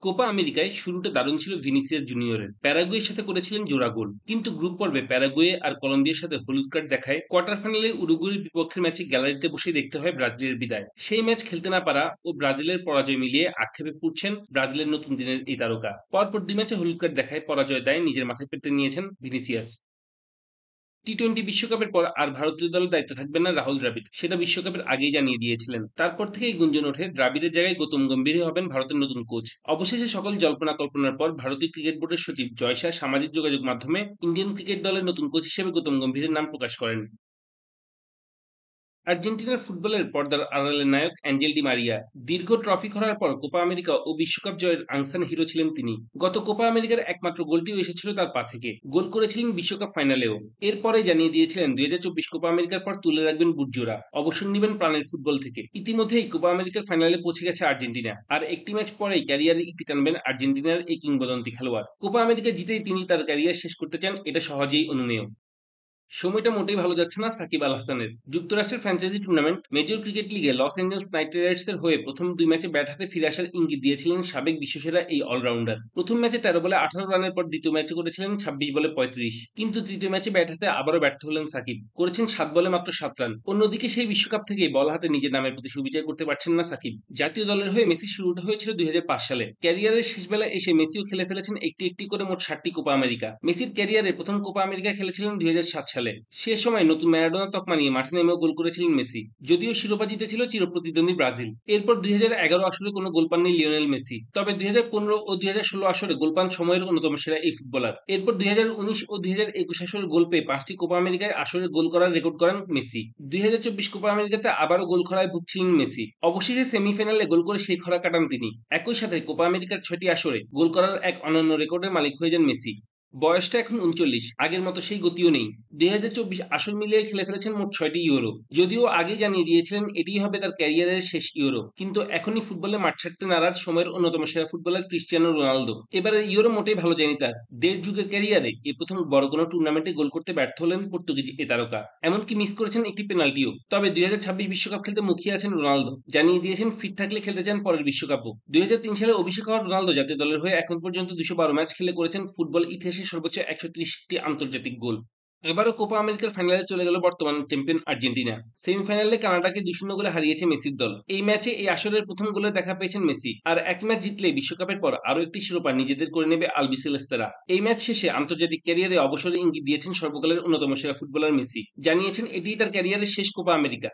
Copa আমেরিকায় শুরুটা দারুণ ছিল ভিনিসিয়াস জুনিয়রের। প্যারাগুয়ের সাথে করেছিলেন জোড়া গোল, কিন্তু গ্রুপ পর্বে প্যারাগুয়ে আর কলম্বিয়ার সাথে হলুদ কার্ড দেখায় কোয়ার্টার ফাইনালে উরুগুয়ের বিপক্ষের ম্যাচে গ্যালারিতে বসেই দেখতে হয় ব্রাজিলের বিদায়। সেই ম্যাচ খেলতে না পারা ও ব্রাজিলের পরাজয় মিলিয়ে আক্ষেপে পড়ছেন ব্রাজিলের নতুন দিনের এই তারকা। পরপর দুই ম্যাচে হলুদ কার্ড দেখায় পরাজয় দায় নিজের মাথায় পেতে নিয়েছেন ভিনিসিয়াস। টি-টোয়েন্টি বিশ্বকাপের পর আর ভারতীয় দলের দায়িত্বে থাকবেন না রাহুল দ্রাবিড়, সেটা বিশ্বকাপের আগেই জানিয়ে দিয়েছিলেন। তারপর থেকেই গুঞ্জন ওঠে দ্রাবিড়ের জায়গায় গৌতম গম্ভীরই হবেন ভারতের নতুন কোচ। অবশেষে সকল জল্পনা কল্পনার পর ভারতীয় ক্রিকেট বোর্ডের সচিব জয় শাহ সামাজিক যোগাযোগ মাধ্যমে ইন্ডিয়ান ক্রিকেট দলের নতুন কোচ হিসেবে গৌতম গম্ভীরের নাম প্রকাশ করেন। আর্জেন্টিনার ফুটবলের পর্দার আড়ালের নায়ক অ্যাঞ্জেল ডি মারিয়া। দীর্ঘ ট্রফি খরার পর কোপা আমেরিকা ও বিশ্বকাপ জয়ের আনসান হিরো ছিলেন তিনি। গত কোপা আমেরিকার একমাত্র গোলটিও এসেছিল তার পা থেকে। গোল করেছিলেন বিশ্বকাপ ফাইনালেও। এরপরে জানিয়ে দিয়েছিলেন ২০২৪ কোপা আমেরিকার পর তুলে রাখবেন বুটজোড়া, অবসর নেবেন প্রাণের ফুটবল থেকে। ইতিমধ্যেই কোপা আমেরিকার ফাইনালে পৌঁছে গেছে আর্জেন্টিনা, আর একটি ম্যাচ পরেই ক্যারিয়ারের ইতি টানবেন আর্জেন্টিনার এই কিংবদন্তি খেলোয়াড়। কোপা আমেরিকা জিতেই তিনি তার ক্যারিয়ার শেষ করতে চান, এটা সহজেই অনুমেয়। সময়টা মোটেই ভালো যাচ্ছে না সাকিব আল হাসানের। যুক্তরাষ্ট্রের ফ্র্যাঞ্চাইজি টুর্নামেন্ট মেজর ক্রিকেট লিগে লস এঞ্জেলস নাইট রাইডার্সের হয়ে প্রথম দুই ম্যাচে ব্যাট হাতে ফিরে আসার ইঙ্গিত দিয়েছিলেন সাবেক বিশ্বসেরা এই অলরাউন্ডার। প্রথম ম্যাচে ১৩ বলে ১৮ রানের পর দ্বিতীয় ম্যাচে করেছিলেন ২৬ বলে ৩৫, কিন্তু তৃতীয় ম্যাচে ব্যাট হাতে আবারও ব্যর্থ হলেন সাকিব, করেছেন ৭ বলে মাত্র ৭ রান। অন্যদিকে সেই বিশ্বকাপ থেকেই বল হাতে নিজের নামের প্রতি সুবিচার করতে পারছেন না সাকিব। জাতীয় দলের হয়ে মেসির শুরুটা হয়েছিল ২০০৫ সালে। ক্যারিয়ারের শেষ বেলায় এসে মেসিও খেলে ফেলেছেন একটি একটি করে মোট ৭টি কোপা আমেরিকা। মেসির ক্যারিয়ারে প্রথম কোপা আমেরিকা খেলেছিলেন ২০০৭ সালে। সে সময় নতুন ম্যারাডোনার তকমা নিয়ে মাঠে নেমেও গোল করেছিলেন মেসি, যদিও শিরোপা জিতেছিল চিরপ্রতিদ্বন্দ্বী ব্রাজিল। এরপর ২০১১ আসরে কোনো গোল পাননি লিওনেল মেসি, তবে ২০১৫ ও ২০১৬ আসরে গোল পান সময়ের অন্যতম সেরা এই ফুটবলার। এরপর ২০১৯ ও ২০২১ আসরে গোল পেয়ে ৫টি কোপা আমেরিকায় আসরে গোল করার রেকর্ড করেন মেসি। ২০২৪ কোপা আমেরিকাতে আবারও গোল খরায় ভুগছিলেন মেসি। অবশেষে সেমিফাইনালে গোল করে সেই খরা কাটান তিনি। একই সাথে কোপা আমেরিকার ৬টি আসরে গোল করার এক অনন্য রেকর্ডের মালিক হয়ে যান মেসি। বয়সটা এখন ৩৯, আগের মতো সেই গতিও নেই। ২০২৪ আসর মিলিয়ে খেলে ফেলেছেন মোট ৬টি ইউরো। যদিও আগেই জানিয়ে দিয়েছিলেন এটিই হবে তার ক্যারিয়ারের শেষ ইউরো, কিন্তু এখনই ফুটবলে মাঠ ছাড়তে নারাজ সময়ের অন্যতম সেরা ফুটবলার ক্রিস্টিয়ানো রোনালদো। এবারের ইউরো মোটেই ভালো যায়নি তার। দেড় যুগের ক্যারিয়ারে এই প্রথম বড় কোনো টুর্নামেন্টে গোল করতে ব্যর্থ হলেন পর্তুগিজ এ তারকা। এমনকি মিস করেছেন একটি পেনাল্টিও। তবে ২০২৬ বিশ্বকাপ খেলতে মুখিয়ে আছেন রোনালদো, জানিয়ে দিয়েছেন ফিট থাকলে খেলতে চান পরের বিশ্বকাপও। ২০০৩ সালে অভিষেক হওয়া রোনালদো জাতীয় দলের হয়ে এখন পর্যন্ত ২১২ ম্যাচ খেলে করেছেন ফুটবল ইতিহাসে সর্বোচ্চ ১৩০টি আন্তর্জাতিক গোল। এবারও কোপা আমেরিকার ফাইনালে চলে গেল বর্তমান চ্যাম্পিয়ন আর্জেন্টিনা। সেমিফাইনালে কানাডাকে ২-০ গোলে হারিয়েছে মেসির দল। এই ম্যাচে এই আসরের প্রথম গোলে দেখা পেয়েছেন মেসি, আর এক ম্যাচ জিতলেই বিশ্বকাপের পর আরও একটি শিরোপা নিজেদের করে নেবে আলবিসেলেস্তেরা। এই ম্যাচ শেষে আন্তর্জাতিক ক্যারিয়ারে অবসরের ইঙ্গিত দিয়েছেন সর্বকালের অন্যতম সেরা ফুটবলার মেসি, জানিয়েছেন এটিই তার ক্যারিয়ারের শেষ কোপা আমেরিকা।